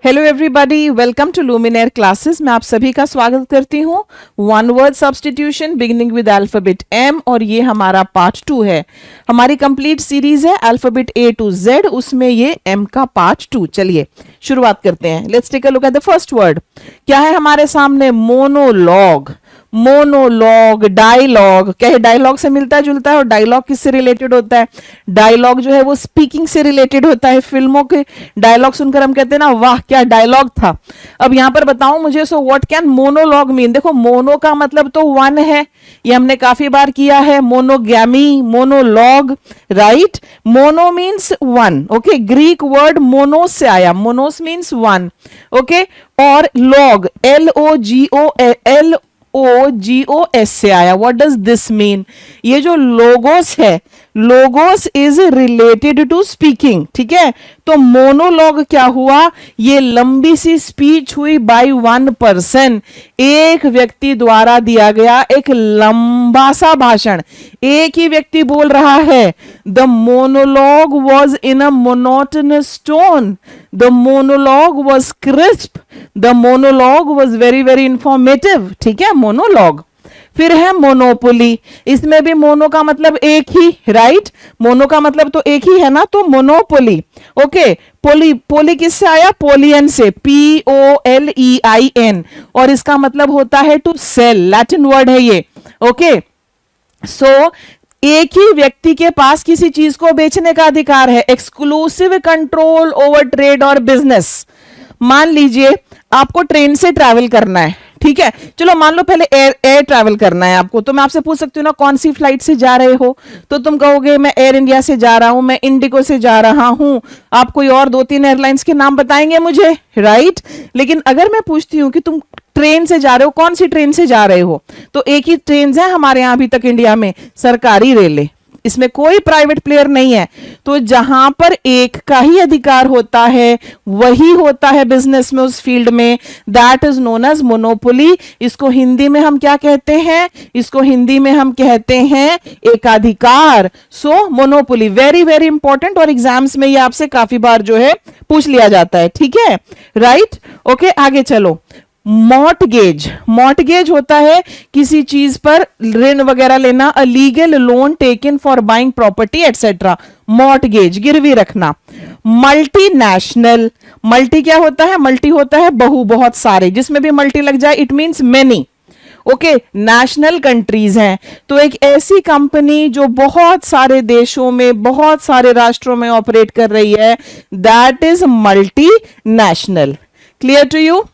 Hello everybody, welcome to Luminaire classes. मैं आप सभी का स्वागत करती हूँ। One word substitution beginning with alphabet M, और ये हमारा पार्ट 2 है। हमारी कंप्लीट सीरीज है अल्फाबेट ए टू जेड, उसमें ये एम का पार्ट 2। चलिए शुरुआत करते हैं। Let's take a look at the first word. क्या है हमारे सामने? मोनोलॉग। Monologue, dialogue. क्या है? डायलॉग से मिलता जुलता है। और डायलॉग किससे रिलेटेड होता है? डायलॉग जो है वो स्पीकिंग से रिलेटेड होता है। फिल्मों के डायलॉग सुनकर हम कहते हैं ना, वाह क्या डायलॉग था। अब यहां पर बताऊं मुझे, so what can monologue mean? देखो, मोनो का मतलब तो वन है, ये हमने काफी बार किया है। Monogamy, monologue, right. Mono means one, okay. Greek word mono से आया, मोनोस मीन्स वन, ओके। और लॉग, LOGOS से आया। What does this mean? ये जो लोगोस है, logos is related to speaking, ठीक है। तो मोनोलॉग क्या हुआ? ये लंबी सी स्पीच हुई बाय वन पर्सन, एक व्यक्ति द्वारा दिया गया एक लंबा सा भाषण, एक ही व्यक्ति बोल रहा है। The monologue was in a monotonous tone, the monologue was crisp, the monologue was very very informative, ठीक है, मोनोलॉग। फिर है मोनोपोली। इसमें भी मोनो का मतलब एक ही, राइट। मोनो का मतलब तो एक ही है ना, तो मोनोपोली, ओके। पोली, पोली किससे आया? पोलियन से, POLEIN, और इसका मतलब होता है टू सेल, लैटिन वर्ड है ये, ओके। सो एक ही व्यक्ति के पास किसी चीज को बेचने का अधिकार है। एक्सक्लूसिव कंट्रोल ओवर ट्रेड और बिजनेस। मान लीजिए आपको ट्रेन से ट्रैवल करना है, ठीक है। चलो मान लो पहले एयर ट्रैवल करना है आपको, तो मैं आपसे पूछ सकती हूँ ना, कौन सी फ्लाइट से जा रहे हो? तो तुम कहोगे मैं एयर इंडिया से जा रहा हूं, मैं इंडिगो से जा रहा हूं। आप कोई और 2-3 एयरलाइंस के नाम बताएंगे मुझे, राइट। लेकिन अगर मैं पूछती हूँ कि तुम ट्रेन से जा रहे हो, कौन सी ट्रेन से जा रहे हो? तो एक ही ट्रेन है हमारे यहां अभी तक इंडिया में, सरकारी रेलें, इसमें कोई प्राइवेट प्लेयर नहीं है। तो जहां पर एक का ही अधिकार होता है वही होता है बिजनेस में, उस फील्ड में। That is known as monopoly. इसको हिंदी में हम क्या कहते हैं? इसको हिंदी में हम कहते हैं एकाधिकार। सो मोनोपोली वेरी वेरी इंपॉर्टेंट, और एग्जाम्स में ये आपसे काफी बार जो है पूछ लिया जाता है, ठीक है, राइट। ओके, आगे चलो। मॉर्टगेज। मॉर्टगेज होता है किसी चीज पर ऋण वगैरह लेना, a legal loan taken for buying property etcetera. Mortgage, गिरवी रखना। मल्टीनेशनल। मल्टी क्या होता है? मल्टी होता है बहु, बहुत सारे, जिसमें भी मल्टी लग जाए it means many, okay. National countries हैं, तो एक ऐसी कंपनी जो बहुत सारे देशों में, बहुत सारे राष्ट्रों में ऑपरेट कर रही है, that is multi national. Clear to you?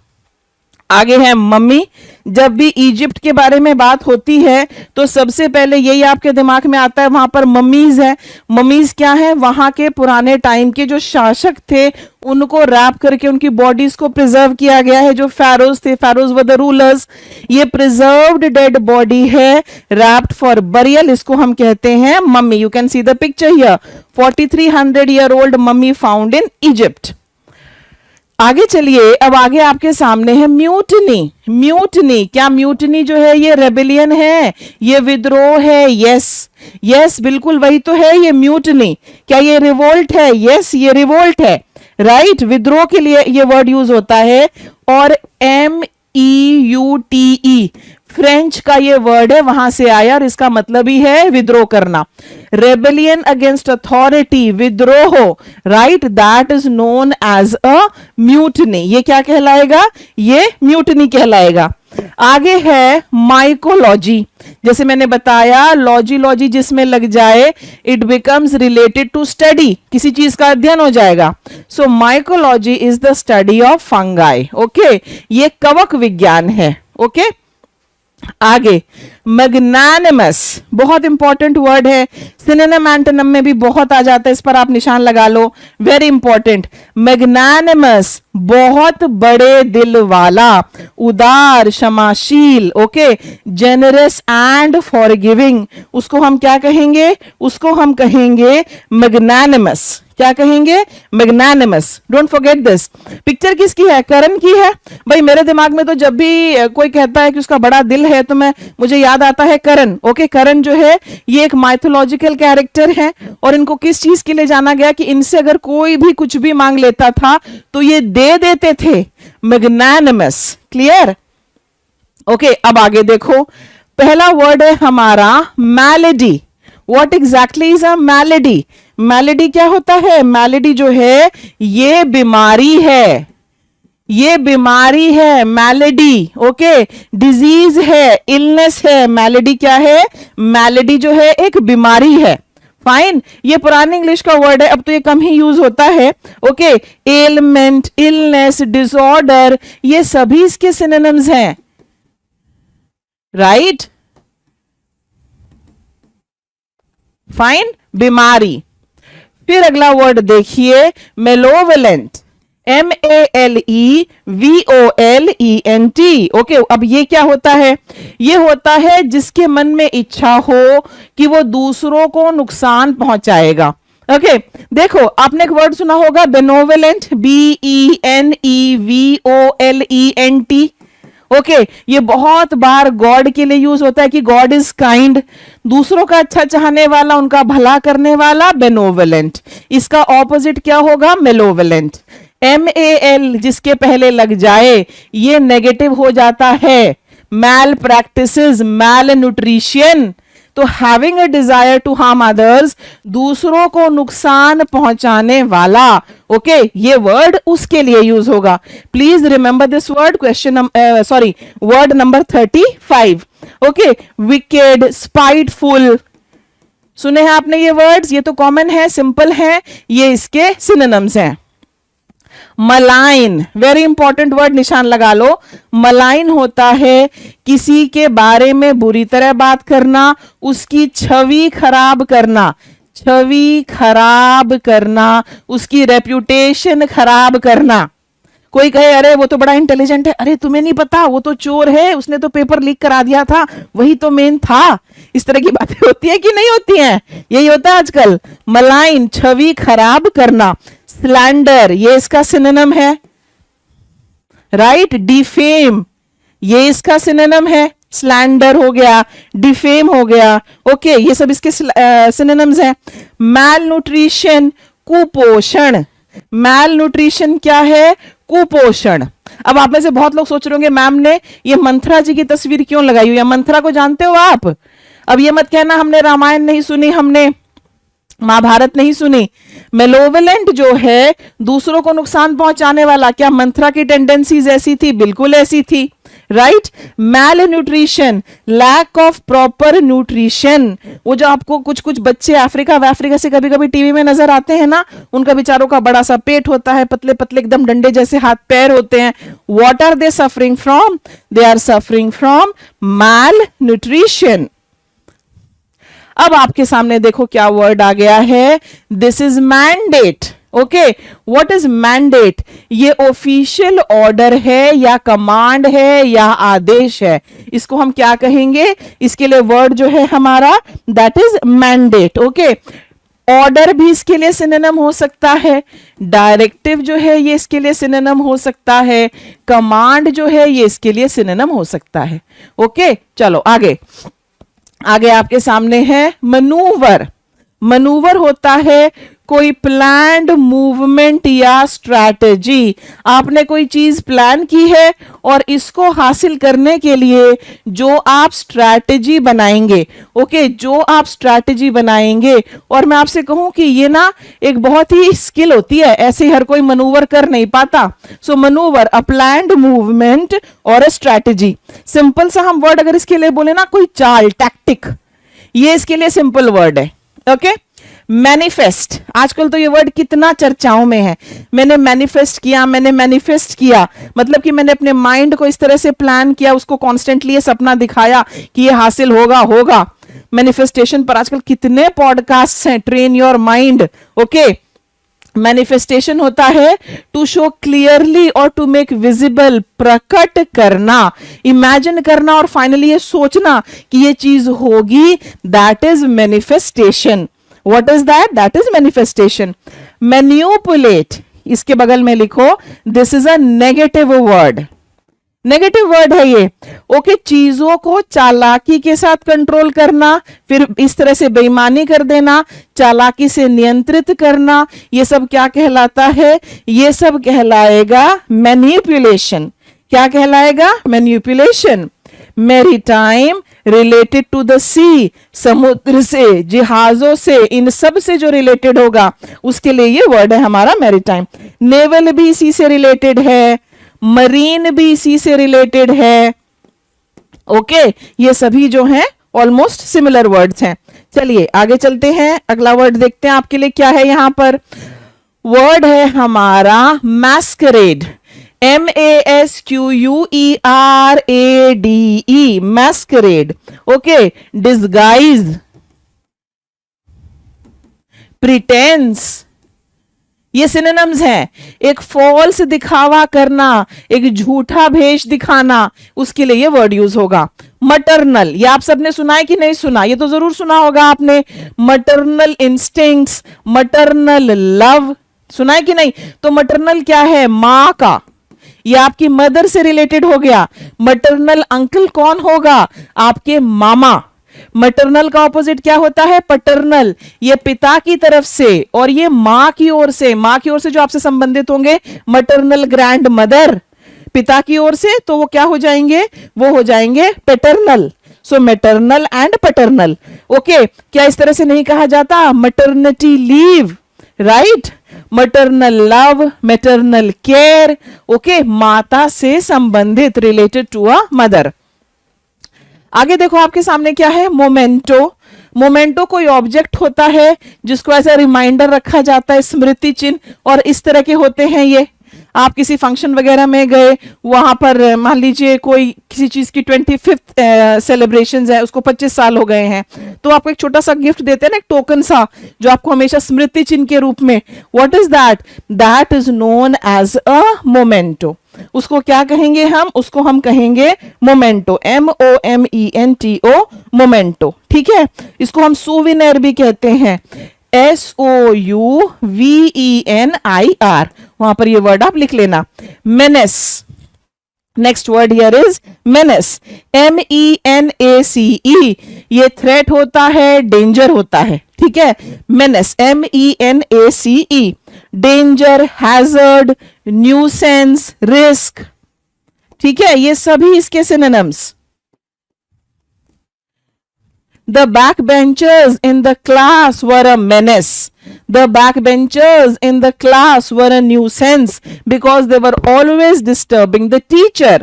आगे है मम्मी। जब भी इजिप्ट के बारे में बात होती है तो सबसे पहले यही आपके दिमाग में आता है, वहां पर मम्मीज है। मम्मीज क्या है? वहां के पुराने टाइम के जो शासक थे उनको रैप करके उनकी बॉडीज को प्रिजर्व किया गया है। जो फेरोज थे, फेरोज वर द रूलर्स, ये प्रिजर्व्ड डेड बॉडी है, रैप्ड फॉर बरियल, इसको हम कहते हैं mummy. You can see the picture here, 4300 year old mummy found in Egypt. आगे चलिए, अब आगे आपके सामने है म्यूटनी। म्यूटनी क्या? म्यूटनी जो है ये रेबेलियन है, ये विद्रोह है। यस यस, बिल्कुल वही तो है ये म्यूटनी। क्या ये रिवोल्ट है? यस, ये रिवोल्ट है, राइट। विद्रोह के लिए ये वर्ड यूज होता है। और MEUTE फ्रेंच का ये वर्ड है, वहां से आया, और इसका मतलब ही है विद्रोह करना। रेबेलियन अगेंस्ट अथॉरिटी, विद्रोह, right, that is known as a mutiny. ये क्या कहलाएगा? ये म्यूटनी कहलाएगा। आगे है माइकोलॉजी। जैसे मैंने बताया, लॉजी लॉजी जिसमें लग जाए it becomes related to study, किसी चीज का अध्ययन हो जाएगा। So mycology is the study of fungi, okay. ये कवक विज्ञान है, ओके। आगे मैग्नानिमस, बहुत इंपॉर्टेंट वर्ड है। सिनोनिम एंटोनिम में भी बहुत आ जाता है, इस पर आप निशान लगा लो, वेरी इंपॉर्टेंट। मैग्नानिमस, बहुत बड़े दिल वाला, उदार, क्षमाशील, ओके। जेनरस एंड फॉरगिविंग, उसको हम क्या कहेंगे? उसको हम कहेंगे मैग्नानिमस। क्या कहेंगे? Magnanimous. Don't forget this. Picture किसकी है? करण की है। भाई मेरे दिमाग में तो जब भी कोई कहता है कि उसका बड़ा दिल है तो मुझे याद आता है करण। ओके, करण जो है ये एक माइथोलॉजिकल कैरेक्टर है और इनको किस चीज के लिए जाना गया कि इनसे अगर कोई भी कुछ भी मांग लेता था तो ये दे देते थे। मैग्नानिमस। क्लियर? ओके, अब आगे देखो, पहला वर्ड है हमारा मैलेडी। What exactly is a malady? मैलेडी क्या होता है? मैलेडी जो है ये बीमारी है, ये बीमारी है मैलेडी। ओके, डिजीज है, इलनेस है। मैलेडी क्या है? मैलेडी जो है एक बीमारी है। फाइन, ये पुरानी इंग्लिश का वर्ड है, अब तो ये कम ही यूज होता है। ओके, एलमेंट, इलनेस, डिसऑर्डर, ये सभी इसके सिनोनिम्स हैं। राइट? फाइन, बीमारी। फिर अगला वर्ड देखिए, मेलोवेलेंट। MELEVOLENT। ओके, अब ये क्या होता है? ये होता है जिसके मन में इच्छा हो कि वो दूसरों को नुकसान पहुंचाएगा। ओके, देखो आपने एक वर्ड सुना होगा बेनोवेलेंट, BENEVOLENT। ओके, ये बहुत बार गॉड के लिए यूज होता है कि गॉड इज काइंड, दूसरों का अच्छा चाहने वाला, उनका भला करने वाला, बेनोवेलेंट। इसका ऑपोजिट क्या होगा? मेलोवेलेंट। MAL जिसके पहले लग जाए ये नेगेटिव हो जाता है। Malpractices, malnutrition. तो having a desire to harm others, दूसरों को नुकसान पहुंचाने वाला। ओके, ये वर्ड उसके लिए यूज होगा। Please remember this word. Word number 35। Okay, wicked, spiteful. सुने हैं आपने ये वर्ड्स? ये तो कॉमन है, सिंपल है, ये इसके सिनोनिम्स हैं। मलाइन, वेरी इंपॉर्टेंट वर्ड, निशान लगा लो। मलाइन होता है किसी के बारे में बुरी तरह बात करना, उसकी छवि खराब करना, छवि खराब करना, उसकी रेप्यूटेशन खराब करना। कोई कहे अरे वो तो बड़ा इंटेलिजेंट है, अरे तुम्हें नहीं पता वो तो चोर है, उसने तो पेपर लीक करा दिया था, वही तो मेन था। इस तरह की बातें होती है कि नहीं होती हैं? यही होता है आजकल। मलाइन, छवि खराब करना। स्लैंडर, ये इसका सिनोनिम है। राइट? डिफेम, ये इसका सिनोनिम है। स्लैंडर हो गया, डिफेम हो गया। ओके, ये सब इसके सिनोनिम्स हैं। मैल न्यूट्रिशन, कुपोषण। मैल न्यूट्रिशन क्या है? कुपोषण। अब आप में से बहुत लोग सोच रहे होंगे मैम ने ये मंथरा जी की तस्वीर क्यों लगाई हुई है? मंथरा को जानते हो आप? अब ये मत कहना हमने रामायण नहीं सुनी, हमने महाभारत नहीं सुनी। मेलोवेलेंट जो है दूसरों को नुकसान पहुंचाने वाला, क्या मंथरा की टेंडेंसीज ऐसी थी? बिल्कुल ऐसी थी। Right? Malnutrition, lack of proper nutrition. वो जो आपको कुछ कुछ बच्चे अफ्रीका से कभी कभी टीवी में नजर आते हैं ना, उनका बेचारों का बड़ा सा पेट होता है, पतले पतले एकदम डंडे जैसे हाथ पैर होते हैं। What are they suffering from? They are suffering from malnutrition. अब आपके सामने देखो क्या वर्ड आ गया है, this is mandate. Okay, what is mandate? ये ऑफिशियल ऑर्डर है या कमांड है या आदेश है। इसको हम क्या कहेंगे? इसके लिए वर्ड जो है हमारा that is mandate. Okay, order भी इसके लिए सिनोनिम हो सकता है, डायरेक्टिव जो है ये इसके लिए सिनोनिम हो सकता है, कमांड जो है ये इसके लिए सिनोनिम हो सकता है। ओके, चलो आगे आपके सामने है मनूवर। मनूवर होता है कोई प्लान्ड मूवमेंट या स्ट्रैटेजी। आपने कोई चीज प्लान की है और इसको हासिल करने के लिए जो आप स्ट्रैटेजी बनाएंगे। ओके, जो आप स्ट्रैटेजी बनाएंगे, और मैं आपसे कहूं कि ये ना एक बहुत ही स्किल होती है, ऐसे हर कोई मनूवर कर नहीं पाता। सो मनूवर, अ प्लान्ड मूवमेंट और अ स्ट्रैटेजी। सिंपल सा हम वर्ड अगर इसके लिए बोले ना, कोई चाल, टैक्टिक, ये इसके लिए सिंपल वर्ड है। ओके, मैनिफेस्ट, आजकल तो ये वर्ड कितना चर्चाओं में है। मैंने मैनिफेस्ट किया मतलब कि मैंने अपने माइंड को इस तरह से प्लान किया, उसको कॉन्स्टेंटली ये सपना दिखाया कि ये हासिल होगा। मैनिफेस्टेशन पर आजकल कितने पॉडकास्ट हैं, train your mind. Okay, manifestation होता है टू शो क्लियरली और टू मेक विजिबल, प्रकट करना, इमेजिन करना और फाइनली ये सोचना कि ये चीज होगी। That is manifestation. What is that? That is manifestation. Manipulate, इसके बगल में लिखो this is a negative word, negative word है ये। ओके, चीजों को चालाकी के साथ कंट्रोल करना, फिर इस तरह से बेईमानी कर देना, चालाकी से नियंत्रित करना, ये सब क्या कहलाता है? ये सब कहलाएगा मैनिपुलेशन। क्या कहलाएगा? Manipulation. Maritime related to the sea, समुद्र से, जहाजों से, इन सब से जो रिलेटेड होगा उसके लिए ये वर्ड है हमारा मैरीटाइम। नेवल भी इसी से रिलेटेड है, मरीन भी इसी से रिलेटेड है। ओके, ये सभी जो हैं ऑलमोस्ट सिमिलर वर्ड्स हैं। चलिए आगे चलते हैं, अगला वर्ड देखते हैं आपके लिए क्या है यहां पर। वर्ड है हमारा massacred, MASQUERADE, massacred. Okay, disguise, pretence, ये सिनोनिम्स हैं। एक फॉल्स दिखावा करना, एक झूठा भेष दिखाना, उसके लिए ये वर्ड यूज होगा। मटरनल, ये आप सबने सुना है कि नहीं सुना? ये तो जरूर सुना होगा आपने। मटरनल इंस्टिंक्ट्स, मटरनल लव, सुना है कि नहीं? तो मटरनल क्या है? माँ का, ये आपकी मदर से रिलेटेड हो गया। मटरनल अंकल कौन होगा? आपके मामा। मैटरनल का ऑपोजिट क्या होता है? पैटर्नल, ये पिता की तरफ से, और ये माँ की ओर से, माँ की ओर से जो आपसे संबंधित होंगे, मैटरनल ग्रैंड मदर। पिता की ओर से तो वो क्या हो जाएंगे? वो हो जाएंगे paternal. So maternal and paternal. Okay, क्या इस तरह से नहीं कहा जाता? Maternity leave, right? Maternal love, maternal care. Okay, माता से संबंधित, रिलेटेड टू अ मदर। आगे देखो आपके सामने क्या है? मोमेंटो। मोमेंटो कोई ऑब्जेक्ट होता है जिसको ऐसा रिमाइंडर रखा जाता है, स्मृति चिन्ह, और इस तरह के होते हैं ये। आप किसी फंक्शन वगैरह में गए, वहां पर मान लीजिए कोई किसी चीज की 25th सेलिब्रेशन है, उसको 25 साल हो गए हैं, तो आपको एक छोटा सा गिफ्ट देते हैं ना, एक टोकन सा, जो आपको हमेशा स्मृति चिन्ह के रूप में। What is that? That is known as a memento. उसको क्या कहेंगे हम? उसको हम कहेंगे मोमेंटो, MOMENTO, मोमेंटो। ठीक है, इसको हम सूविनेर भी कहते हैं, SOUVENIR। वहां पर ये वर्ड आप लिख लेना। Menace, next word here is menace, MENACE। ये थ्रेट होता है, डेंजर होता है। ठीक है, menace, MENACE, danger, hazard, nuisance, risk. ठीक है, ये सभी इसके synonyms. The backbenchers in the class were a menace. The backbenchers in the class were a nuisance because they were always disturbing the teacher.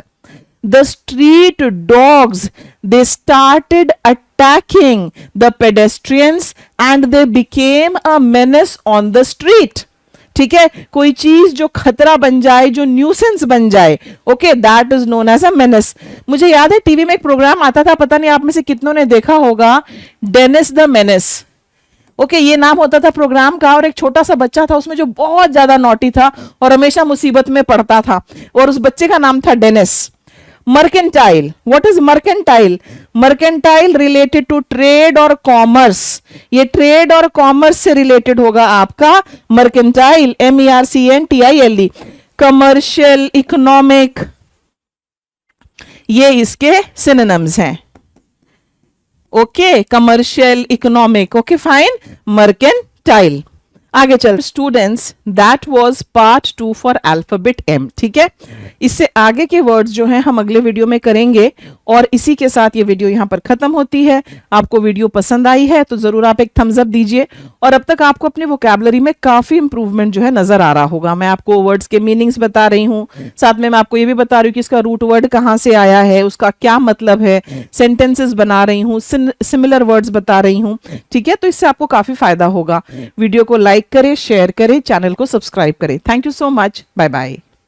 The street dogs, they started attacking the pedestrians and they became a menace on the street. ठीक है, कोई चीज जो खतरा बन जाए, जो nuisance बन जाए, okay, that is known as a menace. मुझे याद है टीवी में एक प्रोग्राम आता था, पता नहीं आप में से कितनों ने देखा होगा, डेनिस द मेनेस। ओके, ये नाम होता था प्रोग्राम का, और एक छोटा सा बच्चा था उसमें जो बहुत ज्यादा नॉटी था और हमेशा मुसीबत में पड़ता था, और उस बच्चे का नाम था Dennis. Mercantile, what is mercantile? Mercantile related to trade और कॉमर्स, ये ट्रेड और कॉमर्स से रिलेटेड होगा आपका मर्केंटाइल, MERCENTILE। कमर्शियल, इकोनॉमिक, ये इसके सिनोनिम्स हैं। Okay, commercial, economic, okay fine, mercantile. आगे चल students, that was part 2 for alphabet M। ठीक है, इससे आगे के वर्ड्स जो हैं हम अगले वीडियो में करेंगे, और इसी के साथ ये वीडियो यहां पर खत्म होती है। आपको वीडियो पसंद आई है तो जरूर आप एक थम्स अप दीजिए, और अब तक आपको अपनी वोकैबुलरी में काफी इंप्रूवमेंट जो है नजर आ रहा होगा। मैं आपको वर्ड्स के मीनिंग्स बता रही हूँ, साथ में मैं आपको ये भी बता रही हूँ कि इसका रूट वर्ड कहाँ से आया है, उसका क्या मतलब है, सेंटेंसेस बना रही हूँ, सिमिलर वर्ड्स बता रही हूँ। ठीक है, तो इससे आपको काफी फायदा होगा। वीडियो को लाइक करें, शेयर करें, चैनल को सब्सक्राइब करें। Thank you so much, bye bye.